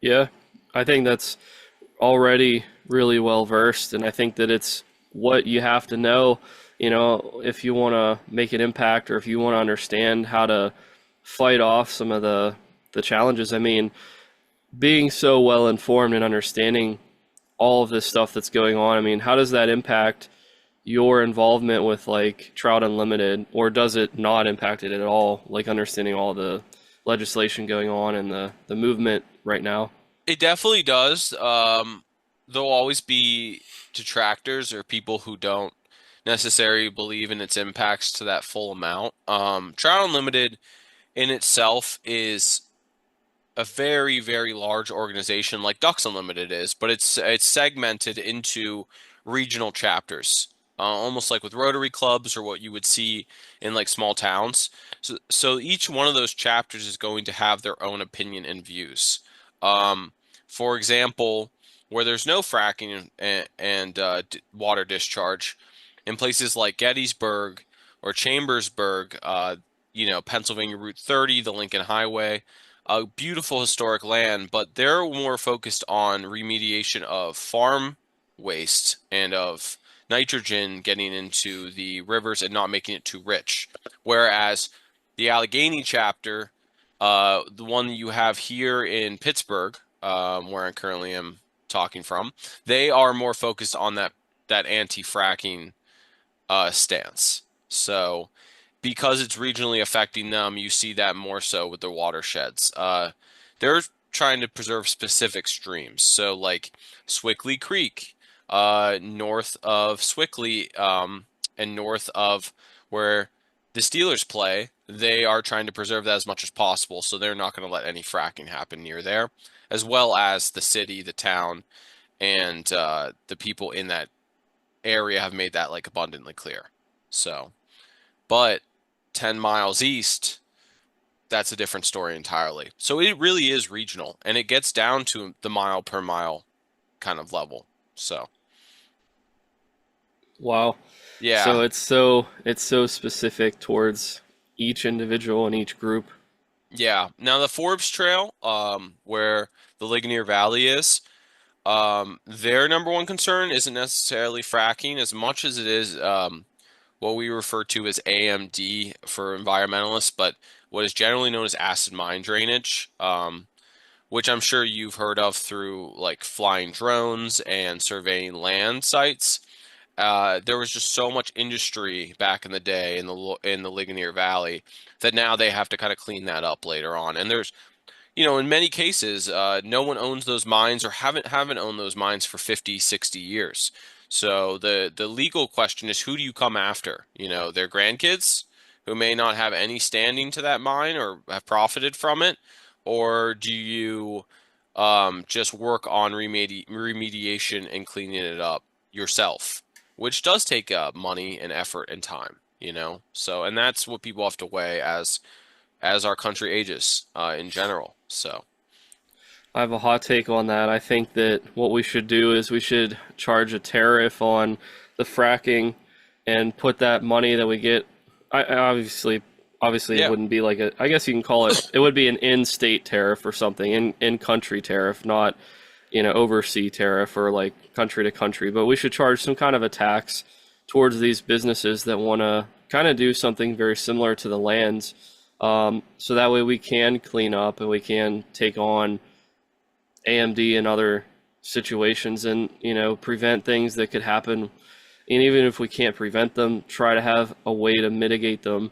Yeah, I think that's already really well versed, and I think that it's what you have to know, if you want to make an impact or if you want to understand how to fight off some of the challenges. I mean, being so well informed and understanding all of this stuff that's going on, I mean, how does that impact your involvement with like Trout Unlimited, or does it not impact it at all? Like understanding all the legislation going on and the movement right now. It definitely does. There'll always be detractors or people who don't necessarily believe in its impacts to that full amount. Trout Unlimited in itself is a very, very large organization like Ducks Unlimited is, but it's segmented into regional chapters, almost like with Rotary clubs or what you would see in like small towns. So each one of those chapters is going to have their own opinion and views. Um, for example, where there's no fracking and water discharge, in places like Gettysburg or Chambersburg, Pennsylvania Route 30, the Lincoln Highway, a beautiful historic land, but they're more focused on remediation of farm waste and of nitrogen getting into the rivers and not making it too rich. Whereas the Allegheny chapter, the one that you have here in Pittsburgh, where I currently am talking from, they are more focused on that anti-fracking stance. So because it's regionally affecting them, you see that more so with the watersheds. They're trying to preserve specific streams. So like Swickley Creek, north of Swickley, and north of where the Steelers play, they are trying to preserve that as much as possible. So they're not going to let any fracking happen near there, as well as the city, the town, and the people in that area have made that like abundantly clear. So, but 10 miles east, that's a different story entirely. So it really is regional and it gets down to the mile per mile kind of level. So, Wow. So yeah. it's so specific towards each individual and each group. Yeah. Now the Forbes Trail, where the Ligonier Valley is, their number one concern isn't necessarily fracking as much as it is what we refer to as AMD for environmentalists, but what is generally known as acid mine drainage, which I'm sure you've heard of through like flying drones and surveying land sites. There was just so much industry back in the day in the Ligonier Valley that now they have to kind of clean that up later on. And there's in many cases, no one owns those mines or haven't owned those mines for 50, 60 years. So the legal question is who do you come after? Their grandkids who may not have any standing to that mine or have profited from it, or do you just work on remediation and cleaning it up yourself, which does take money and effort and time. So, and that's what people have to weigh as our country ages in general. So, I have a hot take on that. I think that what we should do is we should charge a tariff on the fracking and put that money that we get. Obviously, it yeah. wouldn't be like a. I guess you can call it. It would be an in-state tariff or something, in-country tariff, not oversea tariff or like country to country. But we should charge some kind of a tax towards these businesses that want to kind of do something very similar to the lands. So that way we can clean up and we can take on AMD and other situations and prevent things that could happen. And even if we can't prevent them, try to have a way to mitigate them,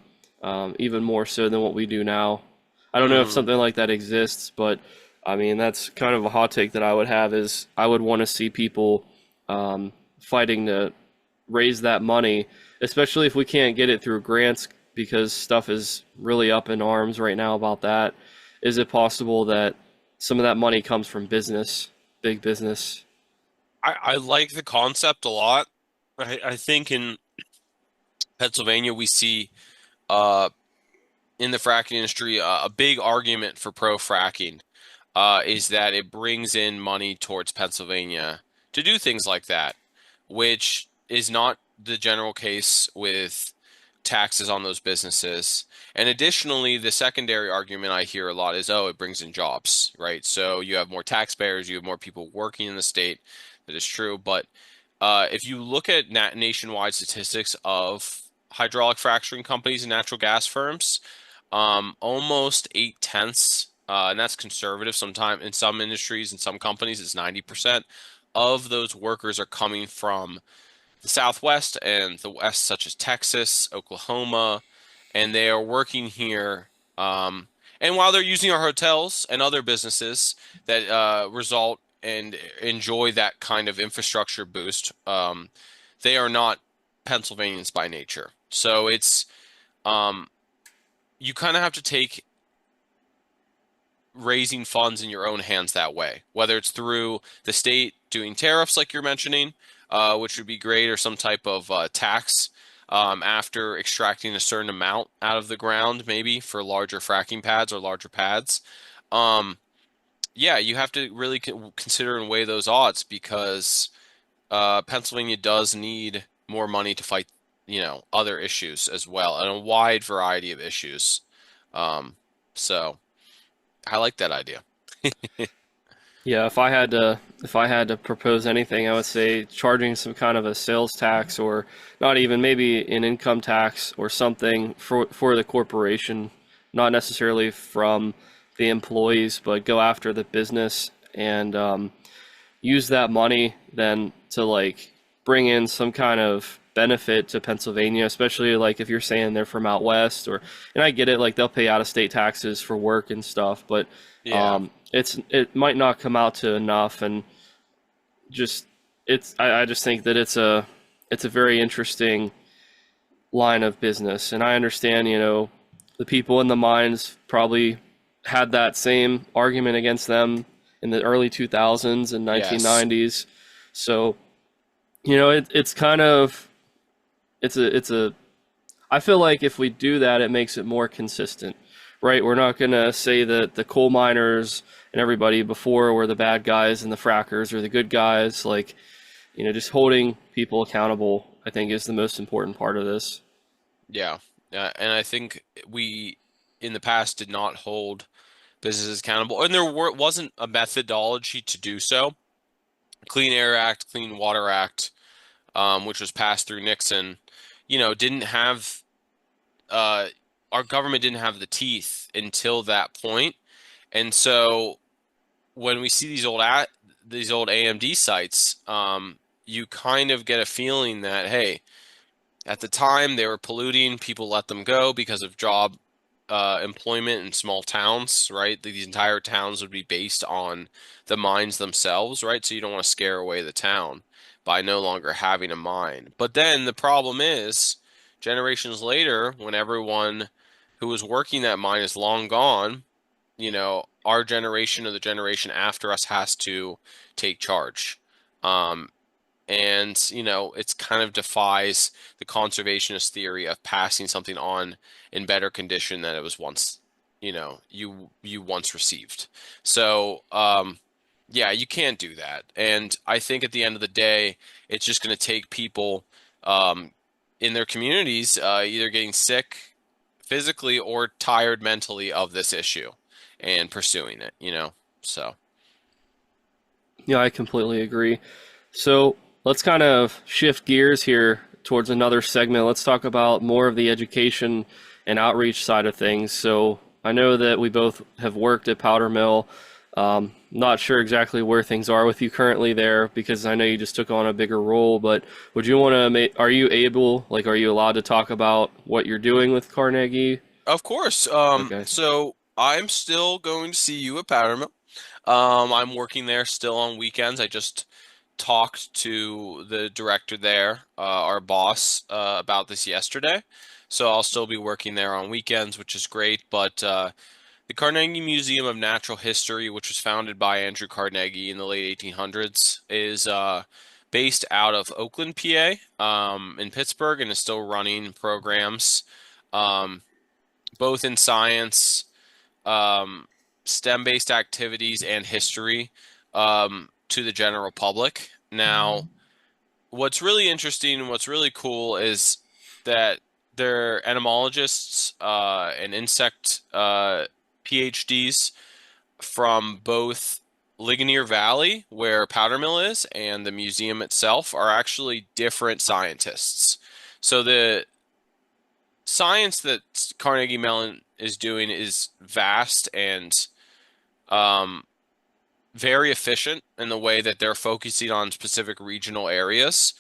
even more so than what we do now. I don't know if Mm, something like that exists, but I mean that's kind of a hot take that I would have is I would want to see people fighting to raise that money, especially if we can't get it through grants because stuff is really up in arms right now about that. Is it possible that some of that money comes from business, big business? I like the concept a lot. I think in Pennsylvania we see uh, in the fracking industry a big argument for pro-fracking is that it brings in money towards Pennsylvania to do things like that, which is not the general case with taxes on those businesses. And additionally, the secondary argument I hear a lot is, oh, it brings in jobs, right? So you have more taxpayers, you have more people working in the state. That is true. But if you look at nationwide statistics of hydraulic fracturing companies and natural gas firms, almost 8/10, and that's conservative. Sometimes in some industries and some companies, it's 90% of those workers are coming from the Southwest and the West, such as Texas, Oklahoma, and they are working here. And while they're using our hotels and other businesses that result and enjoy that kind of infrastructure boost, they are not Pennsylvanians by nature. So it's um, you kind of have to take raising funds in your own hands that way, whether it's through the state doing tariffs like you're mentioning, which would be great, or some type of tax after extracting a certain amount out of the ground, maybe for larger fracking pads or larger pads. Um, yeah, you have to really consider and weigh those odds because Pennsylvania does need more money to fight, other issues as well, and a wide variety of issues. Um, so. I like that idea. Yeah, if I had to propose anything, I would say charging some kind of a sales tax, or not even, maybe an income tax or something for the corporation, not necessarily from the employees, but go after the business and use that money then to like bring in some kind of benefit to Pennsylvania, especially like if you're saying they're from out west, or and I get it, like they'll pay out of state taxes for work and stuff, but Yeah. it might not come out to enough, and just I just think that it's a very interesting line of business, and I understand, the people in the mines probably had that same argument against them in the early 2000s and Yes. 1990s. So, it's kind of it's a I feel like if we do that, it makes it more consistent, right? We're not gonna say that the coal miners and everybody before were the bad guys and the frackers are the good guys. Like, just holding people accountable, I think, is the most important part of this. Yeah. And I think we in the past did not hold businesses accountable, and wasn't a methodology to do so. Clean Air Act, Clean Water Act, which was passed through Nixon, didn't have uh, our government didn't have the teeth until that point. And so when we see these old AMD sites, you kind of get a feeling that, hey, at the time they were polluting, people let them go because of job employment in small towns, right? These entire towns would be based on the mines themselves, right? So you don't want to scare away the town by no longer having a mine. But then the problem is, generations later, when everyone who was working that mine is long gone, our generation or the generation after us has to take charge. Um, and it's kind of defies the conservationist theory of passing something on in better condition than it was once, you once received. So yeah, you can't do that. And I think at the end of the day, it's just going to take people um, in their communities either getting sick physically or tired mentally of this issue and pursuing it. So Yeah, I completely agree. So let's kind of shift gears here towards another segment. Let's talk about more of the education and outreach side of things. So I know that we both have worked at Powder Mill. Not sure exactly where things are with you currently there, because I know you just took on a bigger role, but would you want to are you able, like, are you allowed to talk about what you're doing with Carnegie? of course. Okay. So I'm still going to see you at Powder Mill. I'm working there still on weekends. I just talked to the director there, our boss, about this yesterday. So I'll still be working there on weekends, which is great. But the Carnegie Museum of Natural History, which was founded by Andrew Carnegie in the late 1800s, is based out of Oakland, PA, in Pittsburgh, and is still running programs, um, both in science, um, STEM-based activities, and history to the general public. Now, what's really interesting and what's really cool is that they're entomologists and insect PhDs from both Ligonier Valley, where Powder Mill is, and the museum itself are actually different scientists. So the science that Carnegie Mellon is doing is vast and um, very efficient in the way that they're focusing on specific regional areas,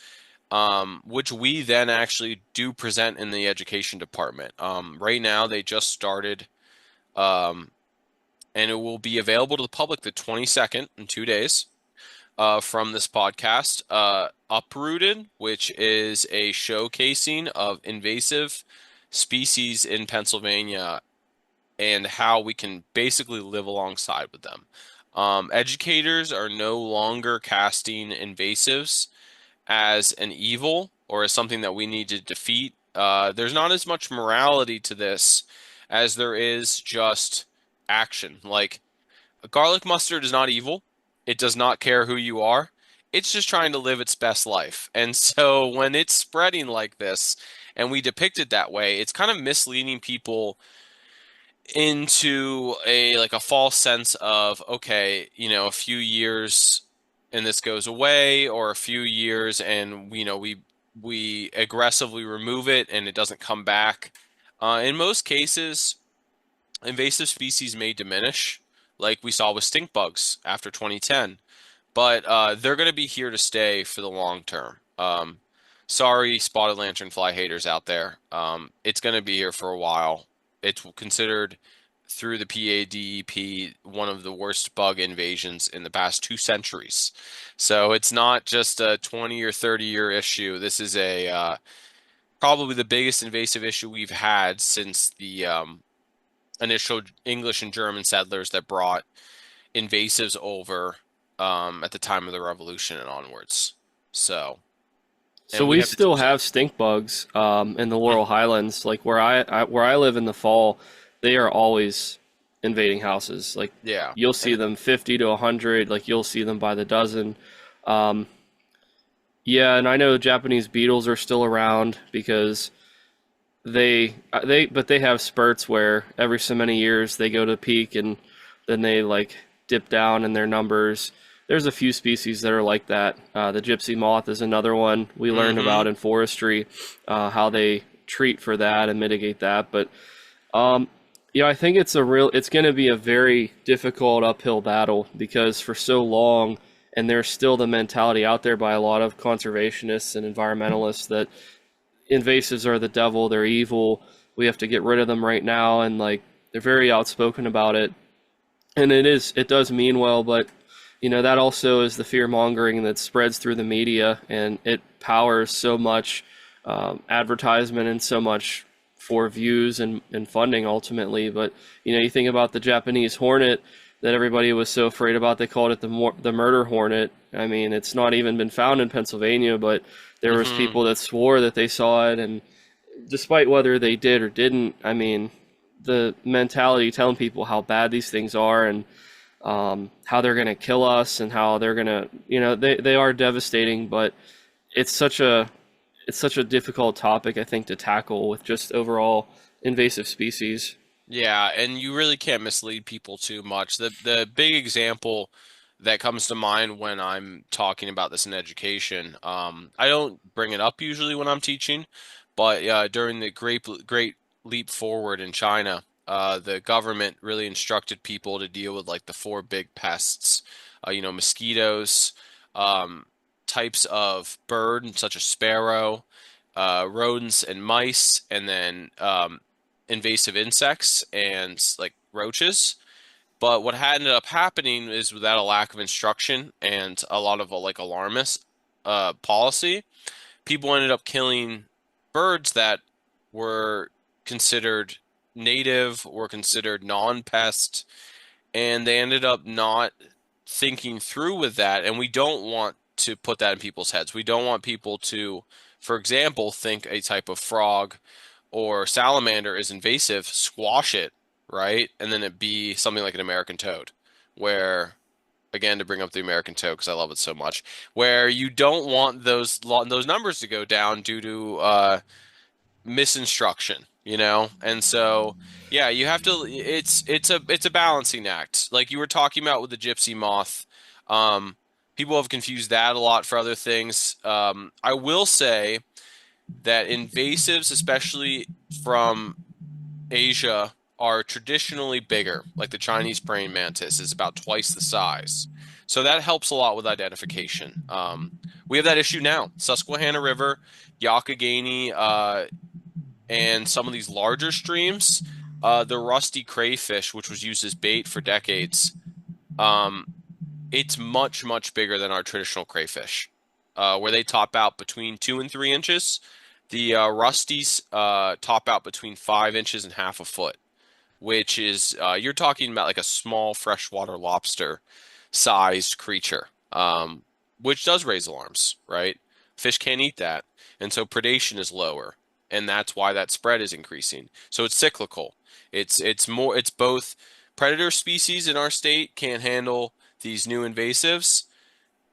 which we then actually do present in the education department. Right now, they just started, um, and it will be available to the public the 22nd in 2 days. From this podcast, Uprooted, which is a showcasing of invasive species in Pennsylvania and how we can basically live alongside with them. Educators are no longer casting invasives as an evil or as something that we need to defeat. There's not as much morality to this as there is just action. Like, garlic mustard is not evil. It does not care who you are. It's just trying to live its best life. And so when it's spreading like this and we depict it that way, it's kind of misleading people into a false sense of, okay, a few years and this goes away, or a few years and we aggressively remove it and it doesn't come back. In most cases, invasive species may diminish, like we saw with stink bugs after 2010, but they're going to be here to stay for the long term. Sorry, spotted lanternfly haters out there. It's going to be here for a while. It's considered through the PADEP one of the worst bug invasions in the past 2 centuries. So it's not just a 20 or 30-year issue. This is a probably the biggest invasive issue we've had since the initial English and German settlers that brought invasives over at the time of the Revolution and onwards. So, So and we we have to still choose have it. stink bugs in the Laurel Highlands, like where I live in the fall. They are always invading houses. Like Yeah. you'll see them 50 to 100. Like you'll see them by the dozen. Um, yeah, and I know Japanese beetles are still around because they have spurts where every so many years they go to peak and then they like dip down in their numbers. There's a few species that are like that. The gypsy moth is another one we learned Mm-hmm. about in forestry, how they treat for that and mitigate that. But um, I think it's going to be a very difficult uphill battle because for so long, and there's still the mentality out there by a lot of conservationists and environmentalists that invasives are the devil, they're evil, we have to get rid of them right now, and like they're very outspoken about it. And it does mean well, but that also is the fear mongering that spreads through the media, and it powers so much advertisement and so much for views and funding ultimately. But you think about the Japanese hornet that everybody was so afraid about. They called it the murder hornet. I mean, it's not even been found in Pennsylvania, but there was Mm-hmm. people that swore that they saw it, and despite whether they did or didn't, I mean, the mentality telling people how bad these things are and how they're going to kill us and how they're going to, they are devastating, but it's such a difficult topic, I think, to tackle with just overall invasive species. Yeah, and you really can't mislead people too much. The big example that comes to mind when I'm talking about this in education, I don't bring it up usually when I'm teaching, but during the Great Leap Forward in China, the government really instructed people to deal with like the four big pests, mosquitoes, um, types of bird such as sparrow, rodents and mice, and then invasive insects and like roaches. But what had ended up happening is without a lack of instruction and a lot of like alarmist policy, people ended up killing birds that were considered native or considered non-pest, and they ended up not thinking through with that. And we don't want to put that in people's heads. We don't want people to, for example, think a type of frog or salamander is invasive, squash it, right? And then it be something like an American toad, where, again, to bring up the American toad because I love it so much, where you don't want those numbers to go down due to misinstruction, you know? And so, yeah, you have to it's a balancing act. Like you were talking about with the gypsy moth. Um, People have confused that a lot for other things. I will say that invasives, especially from Asia, are traditionally bigger. Like the Chinese praying mantis is about twice the size. So that helps a lot with identification. We have that issue now. Susquehanna River, Youghiogheny, and some of these larger streams, the rusty crayfish, which was used as bait for decades, um, it's much, much bigger than our traditional crayfish, where they top out between 2 and 3 inches. The rusties top out between 5 inches and half a foot, which is you're talking about like a small freshwater lobster sized creature, which does raise alarms, right? Fish can't eat that, and so predation is lower, and that's why that spread is increasing. So it's cyclical. It's both predator species in our state can't handle these new invasives.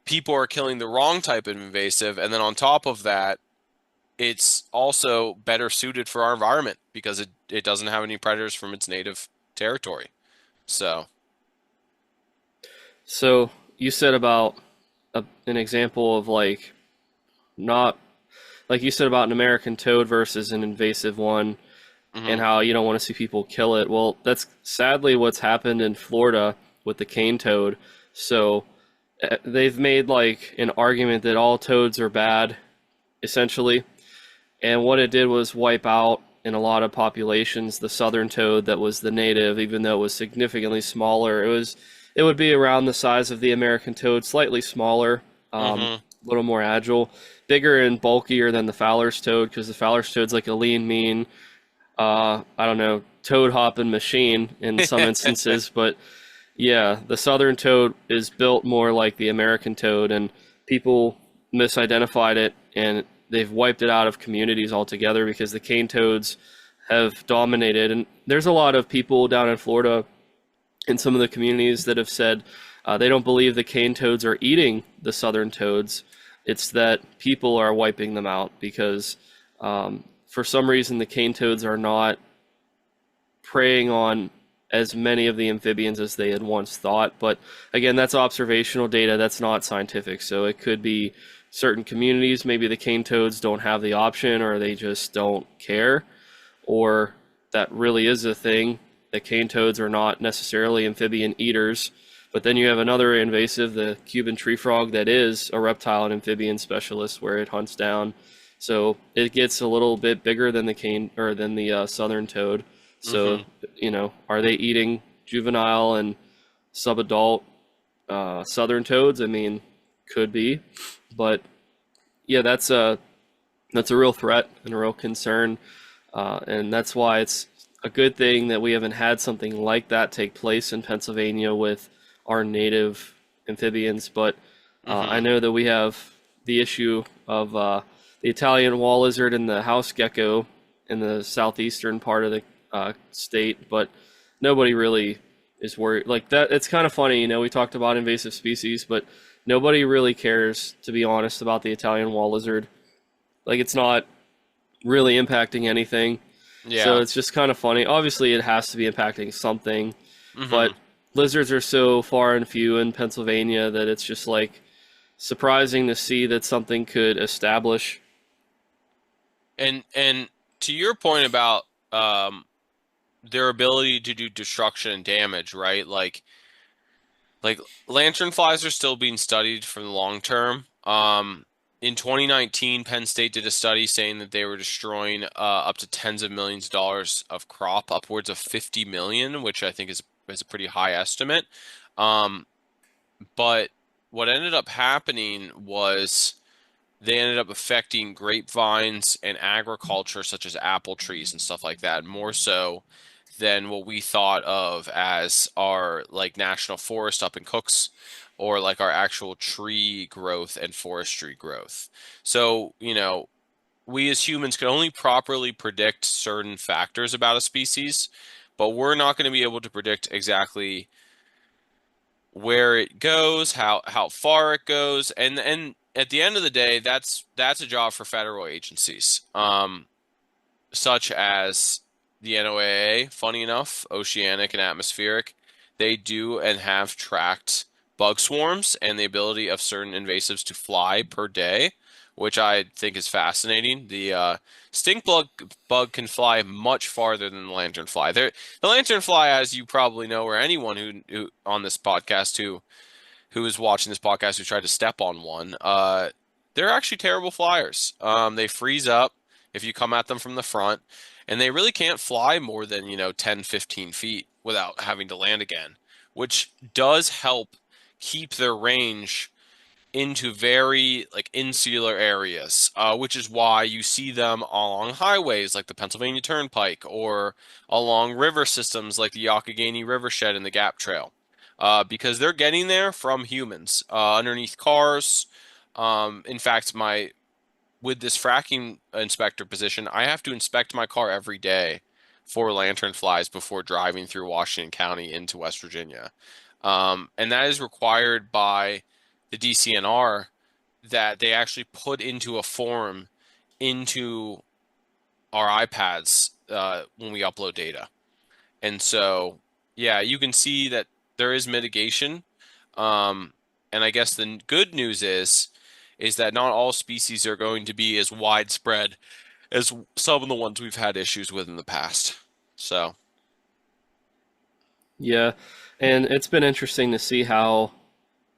People are killing the wrong type of invasive, and then on top of that, it's also better suited for our environment because it doesn't have any predators from its native territory. So, So you said about an example of like not like you said about an American toad versus an invasive one, and mhm. how you don't want to see people kill it. Well, that's sadly what's happened in Florida with the cane toad. So they've made like an argument that all toads are bad, essentially. And what it did was wipe out in a lot of populations the southern toad that was the native, even though it was significantly smaller. It would be around the size of the American toad, slightly smaller, Mhm. a little more agile, bigger and bulkier than the Fowler's toad because the Fowler's toad's like a lean, mean, I don't know, toad hopping machine in some instances. But yeah, the southern toad is built more like the American toad, and people misidentified it, and they've wiped it out of communities altogether because the cane toads have dominated. And there's a lot of people down in Florida in some of the communities that have said they don't believe the cane toads are eating the southern toads. It's that people are wiping them out because for some reason the cane toads are not preying on as many of the amphibians as they had once thought. But again, that's observational data, that's not scientific. So it could be certain communities, maybe the cane toads don't have the option or they just don't care, or that really is a thing. The cane toads are not necessarily amphibian eaters. But then you have another invasive, the Cuban tree frog, that is a reptile and amphibian specialist where it hunts down. So it gets a little bit bigger than the cane or than the southern toad. So, Mhm. are they eating juvenile and subadult southern toads? I mean, could be, but yeah, that's a real threat and a real concern, and that's why it's a good thing that we haven't had something like that take place in Pennsylvania with our native amphibians. But I Mhm. know that we have the issue of the Italian wall lizard and the house gecko in the southeastern part of the state, but nobody really is worried. Like that, it's kind of funny, we talked about invasive species, but nobody really cares, to be honest, about the Italian wall lizard. Like it's not really impacting anything. So Yeah. it's just kind of funny. Obviously, it has to be impacting something, but Mhm. lizards are so far and few in Pennsylvania that it's just like surprising to see that something could establish. And to your point about um their ability to do destruction and damage, right? Like lanternflies are still being studied for the long term. In 2019, Penn State did a study saying that they were destroying up to tens of millions of dollars of crop, upwards of 50 million, which I think is a pretty high estimate. Um, but what ended up happening was they ended up affecting grapevines and agriculture, such as apple trees and stuff like that, more so than what we thought of as our like national forest up in Cooks or like our actual tree growth and forestry growth. So, we as humans can only properly predict certain factors about a species, but we're not going to be able to predict exactly where it goes, how far it goes, and at the end of the day, that's a job for federal agencies. such as the NOAA, funny enough, oceanic and atmospheric, they do and have tracked bug swarms and the ability of certain invasives to fly per day, which I think is fascinating. The stink bug can fly much farther than the lanternfly. The lanternfly, as you probably know, or anyone who on this podcast who is watching this podcast who tried to step on one, they're actually terrible flyers. They freeze up if you come at them from the front, and they really can't fly more than, 10, 15 feet without having to land again, which does help keep their range into very like insular areas, which is why you see them along highways like the Pennsylvania Turnpike or along river systems like the Youghiogheny Rivershed and the Gap Trail, because they're getting there from humans, underneath cars. In fact, my with this fracking inspector position, I have to inspect my car every day for lanternflies before driving through Washington County into West Virginia. And that is required by the DCNR, that they actually put into a form into our iPads when we upload data. And so, yeah, you can see that there is mitigation. Um, and I guess the good news is that not all species are going to be as widespread as some of the ones we've had issues with in the past. So, Yeah, and it's been interesting to see how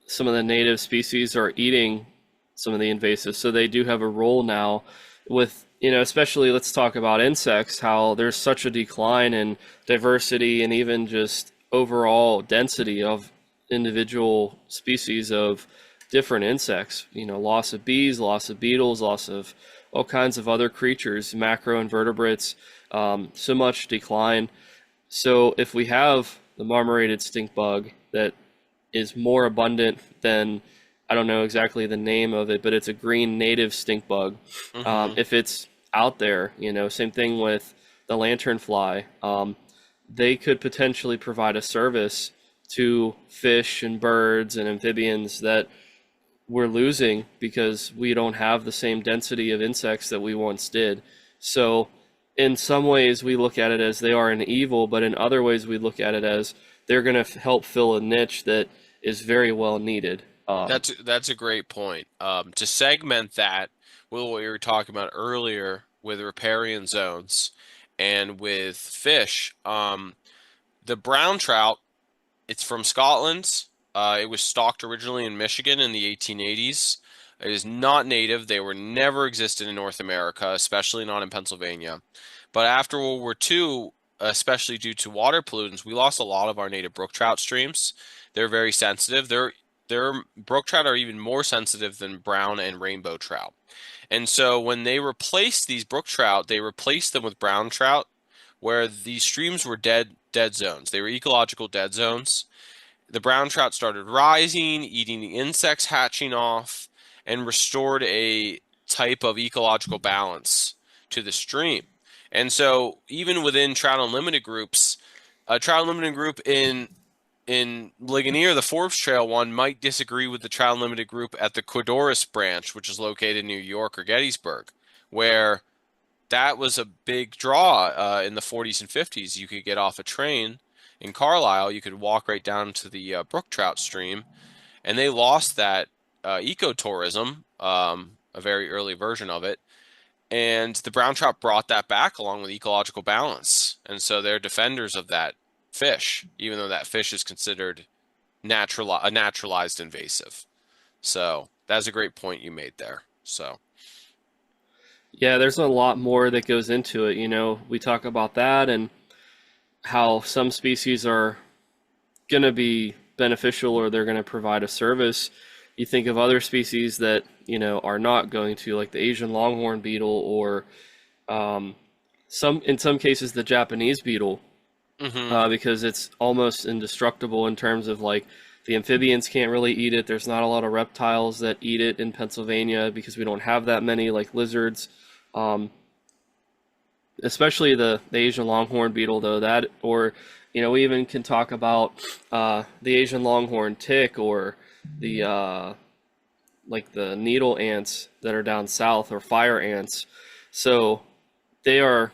some of the native species are eating some of the invasives. So they do have a role now with, especially let's talk about insects, how there's such a decline in diversity and even just overall density of individual species of different insects. Loss of bees, loss of beetles, loss of all kinds of other creatures, macroinvertebrates, so much decline. So if we have the marmorated stink bug that is more abundant than, I don't know exactly the name of it, but it's a green native stink bug. hmm If it's out there, same thing with the lanternfly. They could potentially provide a service to fish and birds and amphibians that we're losing because we don't have the same density of insects that we once did. So, in some ways, we look at it as they are an evil, but in other ways, we look at it as they're going to help fill a niche that is very well needed. that's a great point. To segment that with what we were talking about earlier with riparian zones and with fish, the brown trout, it's from Scotland. It was stocked originally in Michigan in the 1880s. It is not native. They were never existed in North America, especially not in Pennsylvania. But after World War II, especially due to water pollutants, we lost a lot of our native brook trout streams. They're very sensitive. Their brook trout are even more sensitive than brown and rainbow trout. And so when they replaced these brook trout, they replaced them with brown trout, where these streams were dead zones. They were ecological dead zones. The brown trout started rising, eating the insects hatching off, and restored a type of ecological balance to the stream. And so, even within Trout Unlimited groups, a Trout Unlimited group in Ligonier, the Forbes Trail one, might disagree with the Trout Unlimited group at the Codorus branch, which is located in New York or Gettysburg, where that was a big draw in the 40s and 50s. You could get off a train in Carlisle, you could walk right down to the brook trout stream, and they lost that ecotourism, a very early version of it, and the brown trout brought that back along with ecological balance, and so they're defenders of that fish, even though that fish is considered a naturalized invasive. So that's a great point you made there. So. Yeah, there's a lot more that goes into it. We talk about that and how some species are going to be beneficial or they're going to provide a service. You think of other species that, are not going to, like the Asian longhorn beetle or in some cases, the Japanese beetle, hmm because it's almost indestructible in terms of like the amphibians can't really eat it. There's not a lot of reptiles that eat it in Pennsylvania because we don't have that many, like lizards. Um, Especially the Asian longhorn beetle, though, that, or, we even can talk about the Asian longhorn tick or the, like the needle ants that are down south or fire ants. So they are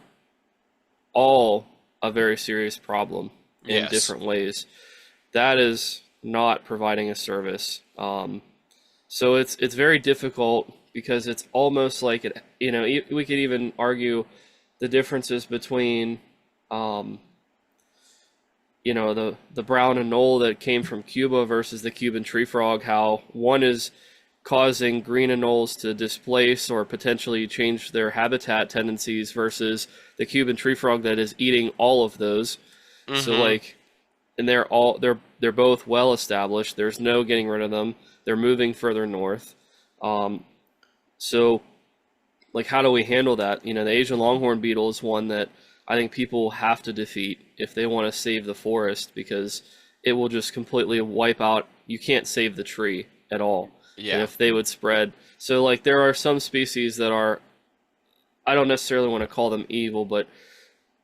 all a very serious problem in Yes. different ways. That is not providing a service. So it's very difficult because it's almost like it. We could even argue the differences between the brown anole that came from Cuba versus the Cuban tree frog, how one is causing green anoles to displace or potentially change their habitat tendencies versus the Cuban tree frog that is eating all of those. So Mm-hmm. like, and they're both well established. There's no getting rid of them. They're moving further north. Um, so like, how do we handle that? The Asian longhorn beetle is one that I think people have to defeat if they want to save the forest, because it will just completely wipe out. You can't save the tree at all. And Yeah. if they would spread, so like there are some species that are, I don't necessarily want to call them evil, but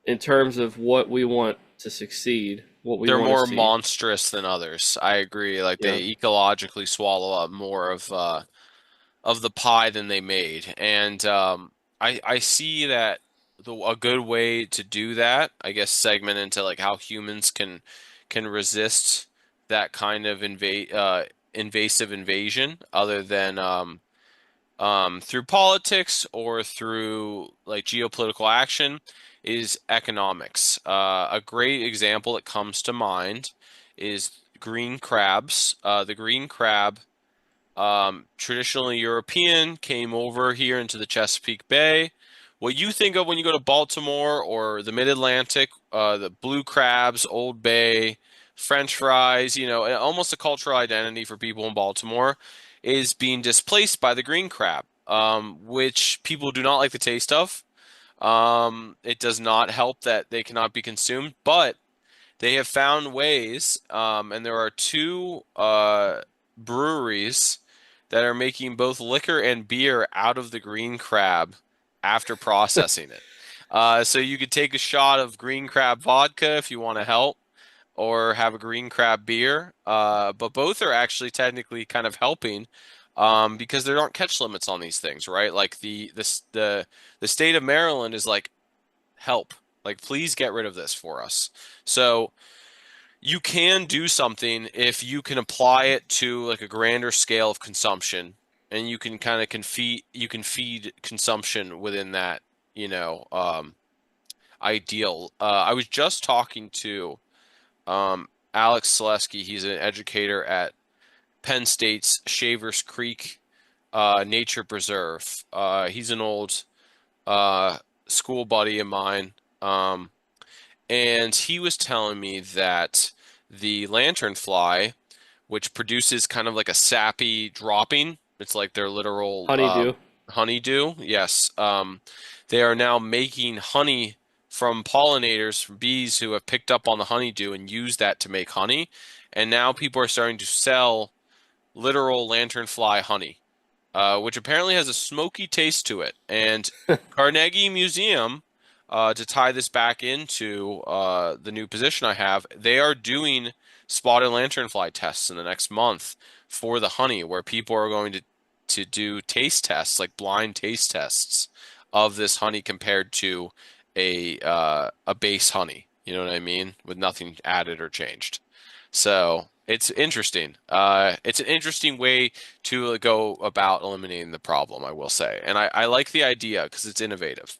in terms of what we want to succeed, what we They're want to more see, monstrous than others. I agree. Like yeah, they ecologically swallow up more of the pie than they made. And I see that a good way to do that, I guess, segment into like how humans can resist that kind of invasive invasion, other than through politics or through like geopolitical action, is economics. A great example that comes to mind is green crabs. The green crab, traditionally European, came over here into the Chesapeake Bay. What you think of when you go to Baltimore or the Mid-Atlantic, the blue crabs, Old Bay, French fries, almost a cultural identity for people in Baltimore, is being displaced by the green crab, which people do not like the taste of. It does not help that they cannot be consumed, but they have found ways, and there are two breweries that are making both liquor and beer out of the green crab after processing it. So you could take a shot of green crab vodka if you want to help, or have a green crab beer. But both are actually technically kind of helping, because there aren't catch limits on these things, right? Like the state of Maryland is like, help, like please get rid of this for us. So you can do something if you can apply it to like a grander scale of consumption, and you can kind of feed consumption within that, ideal. I was just talking to Alex Selesky. He's an educator at Penn State's Shavers Creek Nature Preserve. He's an old uh, school buddy of mine. And he was telling me that the lanternfly, which produces kind of like a sappy dropping, it's like their literal honeydew. honeydew. Yes. They are now making honey from pollinators, from bees who have picked up on the honeydew and use that to make honey. And now people are starting to sell literal lanternfly honey, which apparently has a smoky taste to it. And Carnegie Museum, to tie this back into the new position I have, they are doing spotted lanternfly tests in the next month for the honey, where people are going to do taste tests, like blind taste tests of this honey compared to a base honey. You know what I mean? With nothing added or changed. So it's interesting. It's an interesting way to go about eliminating the problem, I will say. And I like the idea because it's innovative.